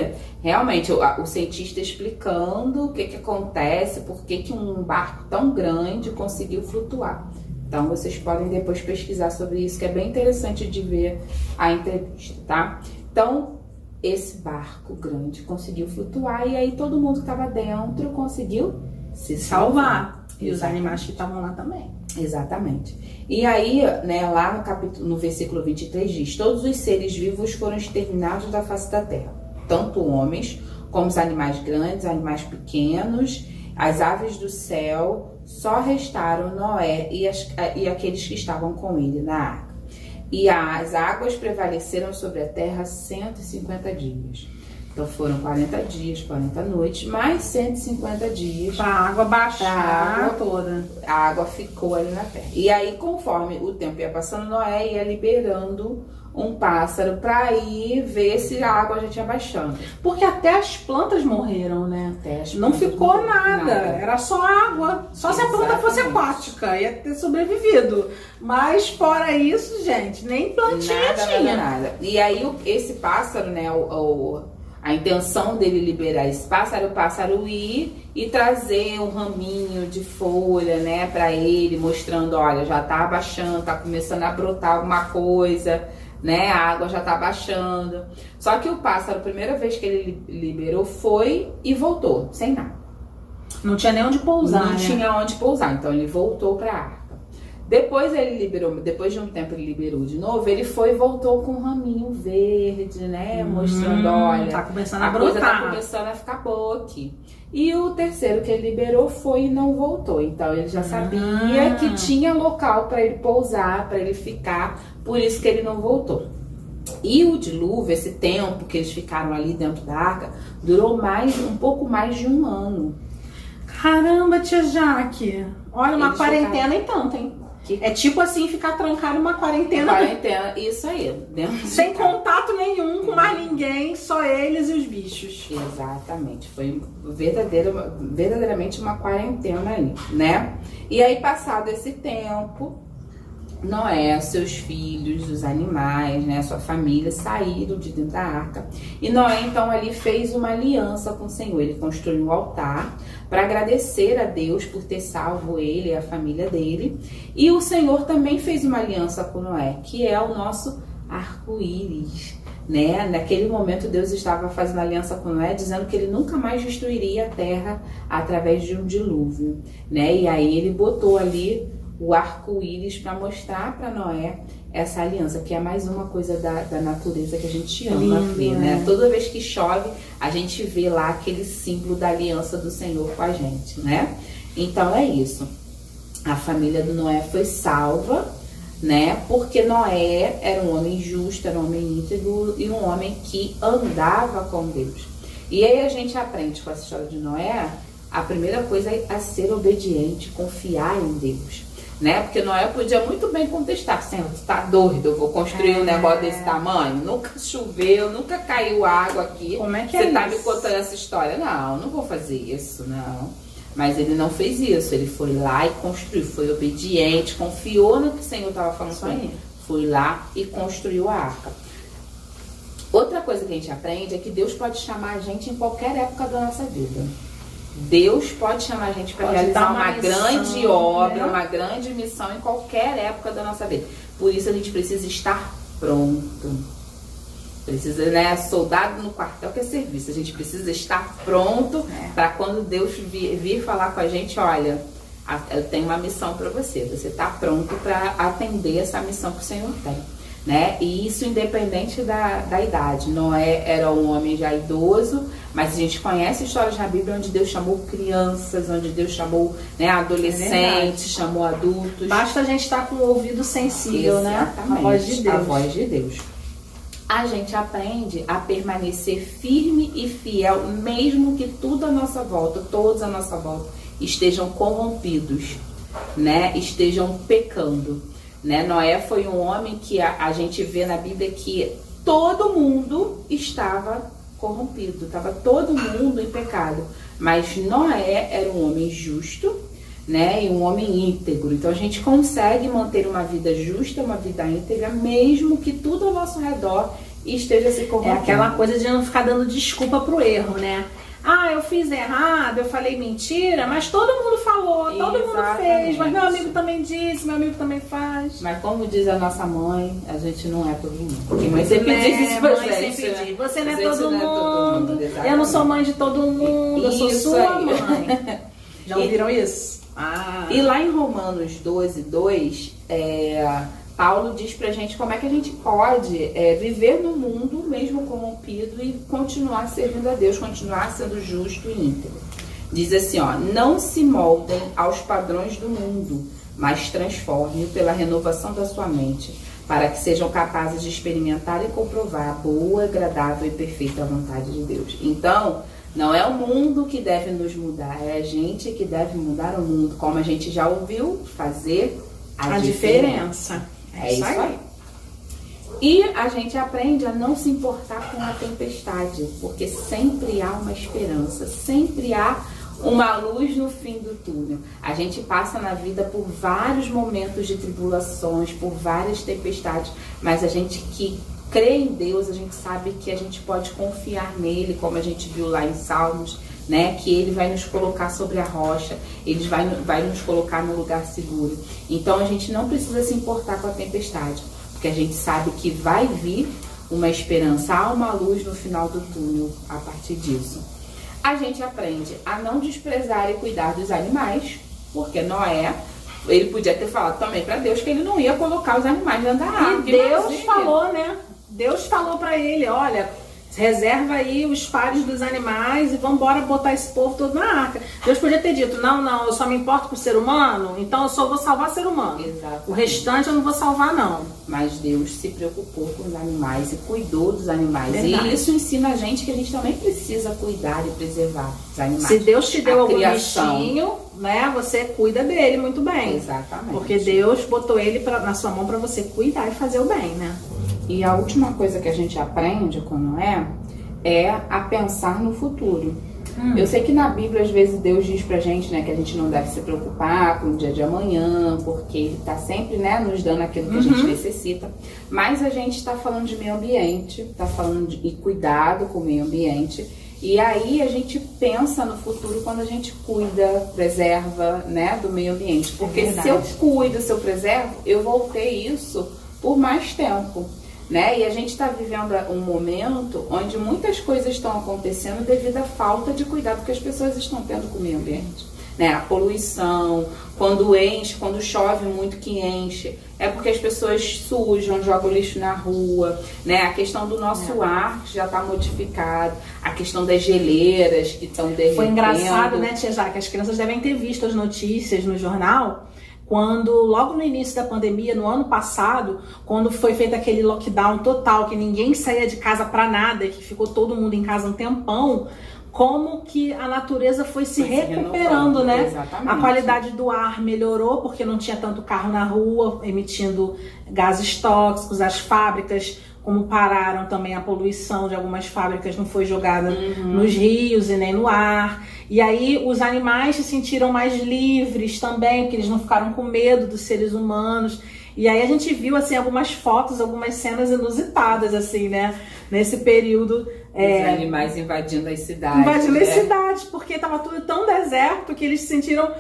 realmente o cientista explicando o que acontece, por que um barco tão grande conseguiu flutuar. Então vocês podem depois pesquisar sobre isso, que é bem interessante de ver a entrevista, tá? Então esse barco grande conseguiu flutuar e aí todo mundo que estava dentro conseguiu se salvar.
E os animais que estavam lá também.
Exatamente. E aí, né, lá no versículo 23 diz: todos os seres vivos foram exterminados da face da terra, tanto homens como os animais grandes, animais pequenos, as aves do céu. Só restaram Noé e aqueles que estavam com ele na arca. E as águas prevaleceram sobre a terra 150 dias. Então foram 40 dias, 40 noites, mais 150 dias.
Pra água baixar
A água
toda.
A água ficou ali na terra. E aí, conforme o tempo ia passando, Noé ia liberando um pássaro para ir ver se a água já tinha baixando.
Porque até as plantas morreram, né?
Até as
Não
plantas
ficou
morreram,
nada, era só água. Só se a planta fosse
Exatamente.
aquática, ia ter sobrevivido. Mas fora isso, gente, nem plantinha tinha.
Nada. E aí esse pássaro, né, a A intenção dele liberar esse pássaro, o pássaro ir e trazer um raminho de folha, né, para ele, mostrando, olha, já tá abaixando, tá começando a brotar alguma coisa, né, a água já tá abaixando. Só que o pássaro, a primeira vez que ele liberou, foi e voltou, sem nada.
Não tinha nem onde pousar,
Não
né?
tinha onde pousar, então ele voltou para a arca. Depois ele liberou, depois de um tempo ele liberou de novo, ele foi e voltou com um raminho verde, né, mostrando, olha,
tá começando a
coisa
brotar.
tá começando a ficar boa aqui. E o terceiro que ele liberou foi e não voltou, então ele já sabia que tinha local para ele pousar, para ele ficar, por isso que ele não voltou. E o dilúvio, esse tempo que eles ficaram ali dentro da arca, durou um pouco mais de 1 ano.
Caramba, tia Jaque. Olha, uma
Eles
quarentena e tanto, hein? É tipo assim, ficar trancado numa quarentena.
Quarentena, isso aí. Dentro
Sem
de casa.
contato nenhum com mais ninguém, só eles e os bichos.
Exatamente, foi verdadeiramente uma quarentena aí, né? E aí, passado esse tempo, Noé, seus filhos, os animais, né, sua família saíram de dentro da arca. E Noé, então, ali fez uma aliança com o Senhor. Ele construiu um altar para agradecer a Deus por ter salvo ele e a família dele. E o Senhor também fez uma aliança com Noé, que é o nosso arco-íris, né? Naquele momento Deus estava fazendo aliança com Noé, dizendo que ele nunca mais destruiria a terra através de um dilúvio, né? E aí ele botou ali o arco-íris para mostrar para Noé essa aliança, que é mais uma coisa da natureza que a gente ama ver, né? Toda vez que chove, a gente vê lá aquele símbolo da aliança do Senhor com a gente, né? Então é isso. A família do Noé foi salva, né? Porque Noé era um homem justo, era um homem íntegro e um homem que andava com Deus. E aí a gente aprende com essa história de Noé, a primeira coisa é a ser obediente, confiar em Deus, né? Porque Noé podia muito bem contestar, Senhor, tu tá doido, eu vou construir um negócio desse tamanho? Nunca choveu, nunca caiu água aqui.
Como é que
Você
é
tá
isso?
me contando essa história? Não vou fazer isso, não. Mas ele não fez isso, ele foi lá e construiu, foi obediente, confiou no que o Senhor estava falando com ele. Foi lá e construiu a arca. Outra coisa que a gente aprende é que Deus pode chamar a gente em qualquer época da nossa vida. Deus pode chamar a gente para realizar uma grande
missão,
obra,
né?
uma grande missão em qualquer época da nossa vida. Por isso a gente precisa estar pronto. Precisa, né? Soldado no quartel que é serviço. A gente precisa estar pronto para quando Deus vir falar com a gente, olha, eu tenho uma missão para você. Você está pronto para atender essa missão que o Senhor tem, né? E isso independente da idade. Noé era um homem já idoso, mas a gente conhece histórias na Bíblia onde Deus chamou crianças, onde Deus chamou, né, adolescentes, chamou adultos.
Basta a gente estar com o ouvido sensível, né? A voz de Deus.
A voz de Deus. A gente aprende a permanecer firme e fiel, mesmo que tudo à nossa volta, todos à nossa volta, estejam corrompidos, né? Estejam pecando, né? Noé foi um homem que a gente vê na Bíblia que todo mundo estava corrompido, estava todo mundo em pecado, mas Noé era um homem justo, né, e um homem íntegro. Então a gente consegue manter uma vida justa, uma vida íntegra, mesmo que tudo ao nosso redor esteja se
É
corrompendo.
aquela coisa de não ficar dando desculpa pro erro, né? Ah, eu fiz errado, eu falei mentira, mas todo mundo falou, todo mundo fez, mas meu amigo também disse, meu amigo também faz.
Mas como diz a nossa mãe, a gente não é todo mundo. Porque mãe sempre diz isso pra
Mãe
gente,
sempre
né?
diz, você não é
Gente,
todo
não é todo mundo,
mundo,
exatamente.
eu não sou mãe de todo mundo, eu sou
Isso
sua
aí.
mãe. Já ouviram isso?
E lá em Romanos 12:2, Paulo diz pra gente como é que a gente pode viver no mundo mesmo corrompido e continuar servindo a Deus, continuar sendo justo e íntegro. Diz assim, ó, não se moldem aos padrões do mundo, mas transformem pela renovação da sua mente, para que sejam capazes de experimentar e comprovar a boa, agradável e perfeita vontade de Deus. Então, não é o mundo que deve nos mudar, é a gente que deve mudar o mundo, como a gente já ouviu, fazer a diferença. É isso aí. E a gente aprende a não se importar com a tempestade, porque sempre há uma esperança, sempre há uma luz no fim do túnel. A gente passa na vida por vários momentos de tribulações, por várias tempestades, mas a gente que crê em Deus, a gente sabe que a gente pode confiar nele, como a gente viu lá em Salmos, né? Que ele vai nos colocar sobre a rocha, ele vai nos colocar no lugar seguro. Então a gente não precisa se importar com a tempestade, porque a gente sabe que vai vir uma esperança, há uma luz no final do túnel a partir disso. A gente aprende a não desprezar e cuidar dos animais, porque Noé, ele podia ter falado também para Deus que ele não ia colocar os animais dentro da arca.
E Deus falou, né? Deus falou para ele, olha, reserva aí os pares dos animais e vamos embora botar esse povo todo na arca. Deus podia ter dito, não, eu só me importo com o ser humano, então eu só vou salvar ser humano.
Exatamente.
O restante eu não vou salvar, não.
Mas Deus se preocupou com os animais e cuidou dos animais.
Verdade.
E isso ensina a gente que a gente também precisa cuidar e preservar os animais.
Se Deus te deu
A
algum
criação.
bichinho, né, você cuida dele muito bem.
Exatamente.
Porque Deus botou ele na sua mão para você cuidar e fazer o bem, né?
E a última coisa que a gente aprende com Noé é a pensar no futuro. Eu sei que na Bíblia, às vezes, Deus diz pra gente, né, que a gente não deve se preocupar com o dia de amanhã, porque Ele tá sempre, né, nos dando aquilo que a gente necessita. Mas a gente tá falando de meio ambiente, tá falando de cuidado com o meio ambiente. E aí a gente pensa no futuro quando a gente cuida, preserva, né, do meio ambiente. Porque se eu cuido, se eu preservo, eu vou ter isso por mais tempo. Né? E a gente está vivendo um momento onde muitas coisas estão acontecendo devido à falta de cuidado que as pessoas estão tendo com o meio ambiente. Né? A poluição, quando enche, quando chove muito que enche, é porque as pessoas sujam, jogam lixo na rua, né? A questão do nosso ar que já está modificado, a questão das geleiras que estão derretendo.
Foi engraçado, né, Tia Jaque? As crianças devem ter visto as notícias no jornal. Quando, logo no início da pandemia, no ano passado, quando foi feito aquele lockdown total, que ninguém saía de casa pra nada, que ficou todo mundo em casa um tempão, como que a natureza foi se recuperando, né?
Exatamente.
A qualidade do ar melhorou, porque não tinha tanto carro na rua, emitindo gases tóxicos, as fábricas, como pararam também a poluição de algumas fábricas, não foi jogada nos rios e nem no ar. E aí os animais se sentiram mais livres também, porque eles não ficaram com medo dos seres humanos. E aí a gente viu, assim, algumas fotos, algumas cenas inusitadas, assim, né? Nesse período.
Os animais invadindo as cidades.
Invadindo as cidades, porque estava tudo tão deserto que eles se sentiram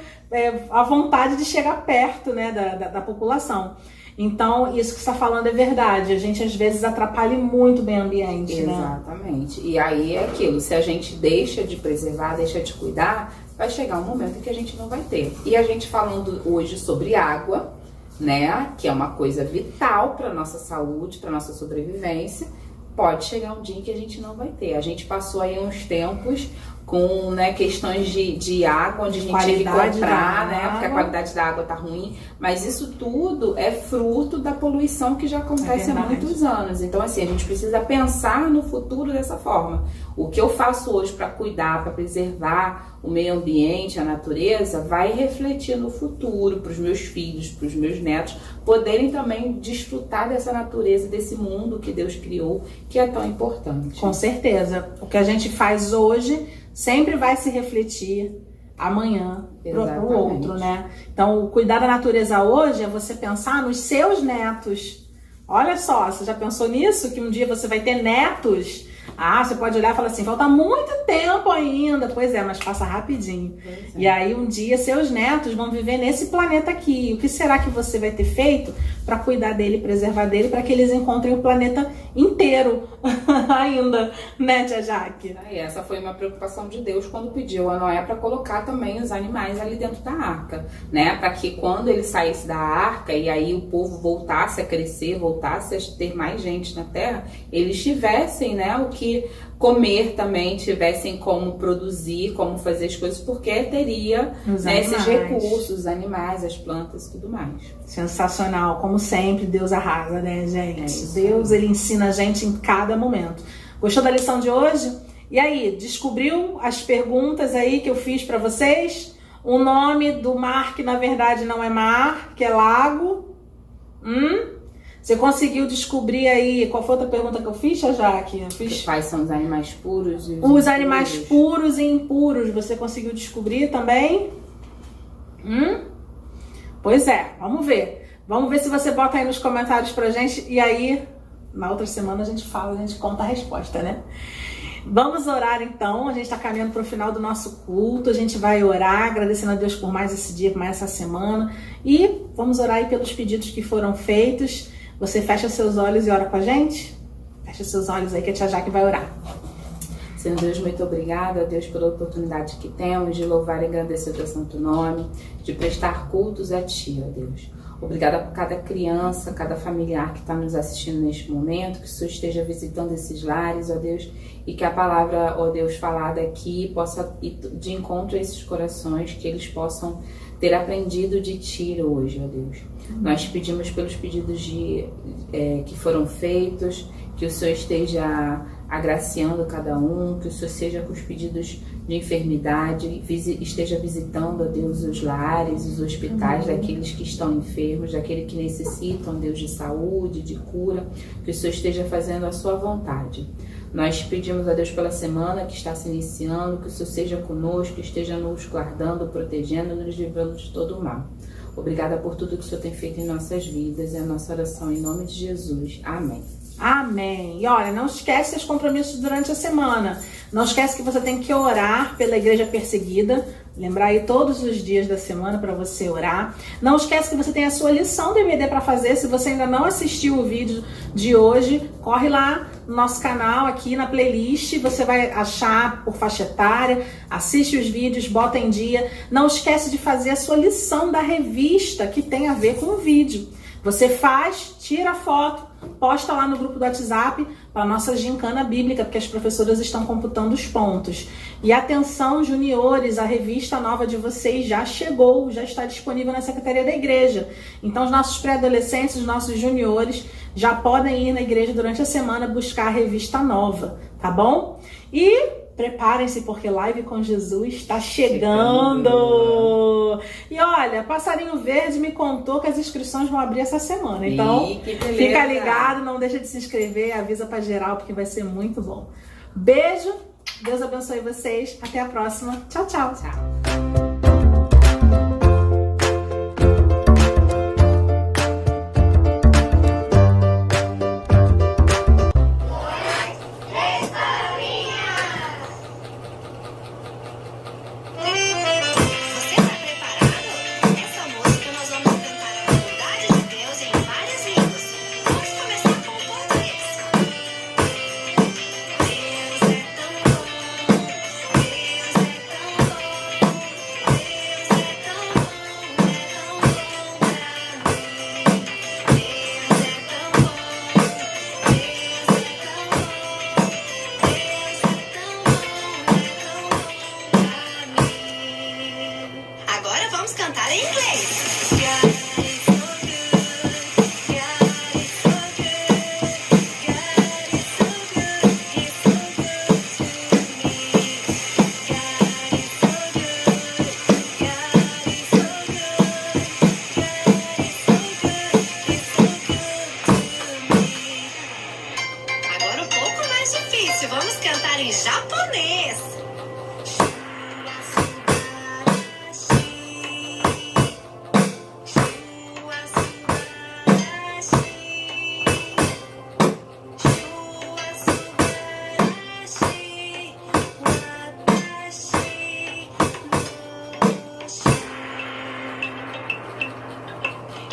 a vontade de chegar perto, né, da população. Então, isso que você está falando é verdade. A gente, às vezes, atrapalha muito o meio ambiente, né?
Exatamente. E aí é aquilo, se a gente deixa de preservar, deixa de cuidar, vai chegar um momento em que a gente não vai ter. E a gente falando hoje sobre água, né, que é uma coisa vital para nossa saúde, para nossa sobrevivência, pode chegar um dia em que a gente não vai ter. A gente passou aí uns tempos com, né, questões de água, onde a gente tinha que comprar, né, porque a qualidade da água tá ruim, mas isso tudo é fruto da poluição que já acontece há muitos anos. Então, assim, a gente precisa pensar no futuro dessa forma. O que eu faço hoje para cuidar, para preservar o meio ambiente, a natureza, vai refletir no futuro, para os meus filhos, para os meus netos, poderem também desfrutar dessa natureza, desse mundo que Deus criou, que é tão importante.
Com certeza. O que a gente faz hoje sempre vai se refletir amanhã pro outro, né? Então, cuidar da natureza hoje é você pensar nos seus netos. Olha só, você já pensou nisso? Que um dia você vai ter netos? Ah, você pode olhar e falar assim, falta muito tempo ainda. Pois é, mas passa rapidinho. E aí um dia seus netos vão viver nesse planeta aqui. O que será que você vai ter feito para cuidar dele, preservar dele, para que eles encontrem o planeta inteiro ainda, né, Tia Jaque?
E essa foi uma preocupação de Deus quando pediu a Noé para colocar também os animais ali dentro da arca, né? Para que quando ele saísse da arca e aí o povo voltasse a crescer, voltasse a ter mais gente na terra, eles tivessem, né, o que comer também, tivessem como produzir, como fazer as coisas, porque teria, né, esses recursos, os animais, as plantas e tudo mais.
Sensacional, como sempre, Deus arrasa, né, gente? Deus, ele ensina a gente em cada momento. Gostou da lição de hoje? E aí, descobriu as perguntas aí que eu fiz para vocês? O nome do mar que na verdade não é mar, que é lago? Você conseguiu descobrir aí, qual foi outra pergunta que eu fiz, Tia Jaque?
Quais são os animais puros e
os animais puros e impuros, você conseguiu descobrir também? Pois é, vamos ver. Vamos ver se você bota aí nos comentários pra gente e aí na outra semana a gente conta a resposta, né? Vamos orar então, a gente está caminhando para o final do nosso culto, a gente vai orar, agradecendo a Deus por mais esse dia, por mais essa semana, e vamos orar aí pelos pedidos que foram feitos. Você fecha seus olhos e ora com a gente? Fecha seus olhos aí que a tia Jaque vai orar.
Senhor Deus, muito obrigada, Deus, pela oportunidade que temos de louvar e agradecer o teu santo nome, de prestar cultos a ti, ó Deus. Obrigada por cada criança, cada familiar que está nos assistindo neste momento, que o Senhor esteja visitando esses lares, ó Deus, e que a palavra, ó Deus, falada aqui possa ir de encontro a esses corações, que eles possam ter aprendido de ti hoje, ó Deus. Nós pedimos pelos pedidos que foram feitos, que o Senhor esteja agraciando cada um, que o Senhor seja com os pedidos de enfermidade, esteja visitando, ó Deus, os lares, os hospitais daqueles que estão enfermos, daqueles que necessitam, Deus, de saúde, de cura, que o Senhor esteja fazendo a sua vontade. Nós pedimos a Deus pela semana que está se iniciando, que o Senhor seja conosco, esteja nos guardando, protegendo, nos livrando de todo o mal. Obrigada por tudo que o Senhor tem feito em nossas vidas, é a nossa oração em nome de Jesus. Amém.
Amém. E olha, não esquece seus compromissos durante a semana. Não esquece que você tem que orar pela igreja perseguida. Lembrar aí todos os dias da semana para você orar. Não esquece que você tem a sua lição do EBD para fazer. Se você ainda não assistiu o vídeo de hoje, corre lá no nosso canal, aqui na playlist. Você vai achar por faixa etária. Assiste os vídeos, bota em dia. Não esquece de fazer a sua lição da revista que tem a ver com o vídeo. Você faz, tira a foto, posta lá no grupo do WhatsApp para a nossa gincana bíblica, porque as professoras estão computando os pontos. E atenção, juniores, a revista nova de vocês já chegou, já está disponível na Secretaria da Igreja. Então os nossos pré-adolescentes, os nossos juniores já podem ir na igreja durante a semana buscar a revista nova, tá bom? E preparem-se porque Live com Jesus está chegando. E olha, Passarinho Verde me contou que as inscrições vão abrir essa semana. Então, fica ligado, não deixa de se inscrever, avisa pra geral porque vai ser muito bom. Beijo, Deus abençoe vocês. Até a próxima. Tchau, tchau.
Tchau.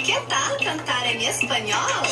¿Qué tal cantar en español?